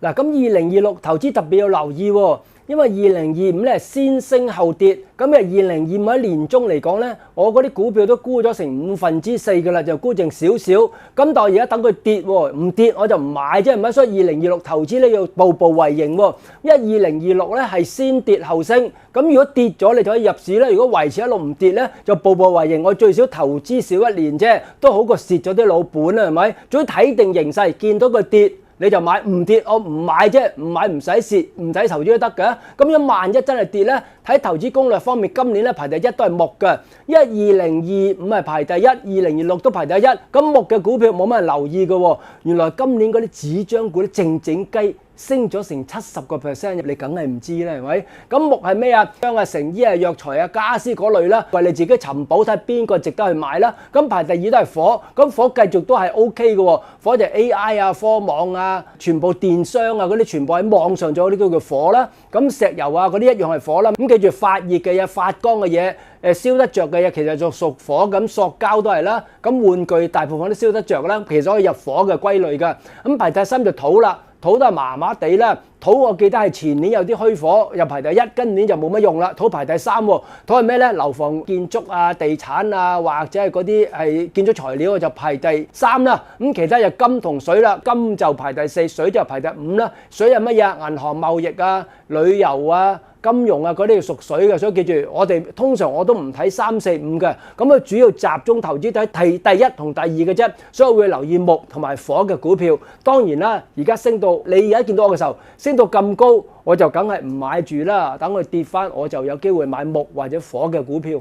嗱，咁2026投資特別要留意喎，因為2025咧先升後跌，咁2025喺年中嚟講咧，我嗰啲股票都沽咗成4%㗎啦，就沽剩少少。咁但係而家等佢跌喎，唔跌我就唔買啫，係咪？所以2026投資咧要步步為營喎，因為2026咧係先跌後升。咁如果跌咗你就可以入市啦，如果維持一路唔跌咧，就步步為營。我最少投資少1年啫，都好過蝕咗啲老本啦，係咪？總之睇定形勢，見到佢跌，你就買，唔跌我唔買啫，唔買唔使蝕，唔使投資都得嘅。咁樣萬一真係跌咧，喺投資攻略方面，今年咧排第一都係木嘅，因為2025係排第一，2026都排第一。咁木嘅股票冇乜人留意嘅喎，原來今年嗰啲紙張股啲靜靜雞升咗成70%，你梗係唔知啦，係咪？咁木係咩啊？張啊、成衣啊、藥材啊、家私嗰類啦，為你自己尋寶，睇下邊個值得去買啦。咁排第二都係火，咁火繼續都係 OK 嘅喎。火就 AI 啊、科網啊、全部電商啊嗰啲，全部喺網上做嗰啲叫做火啦。咁石油啊嗰啲一樣係火啦。咁記住發熱嘅嘢、發光嘅嘢、燒得着嘅嘢，其實就屬火。咁塑膠都係啦。咁玩具大部分都燒得着啦，其實可以入火嘅歸類㗎。咁排第三就土啦。土都係麻麻地啦，土我記得係前年有啲虛火，又排第一，今年就冇乜用啦。土排第三喎，土係咩咧？樓房建築啊、地產啊，或者係嗰啲係建築材料就排第三啦。咁其他就金同水啦，金就排第四，水就排第五啦。水係乜嘢啊？銀行貿易啊、旅遊啊、金融啊嗰啲係屬水嘅，所以記住我哋通常我都唔睇3、4、5嘅，咁佢主要集中投資睇第一同第二嘅啫，所以我會留意木同埋火嘅股票。當然啦，而家升到你而家見到我嘅時候升到咁高，我就梗係唔買住啦，等佢跌翻我就有機會買木或者火嘅股票。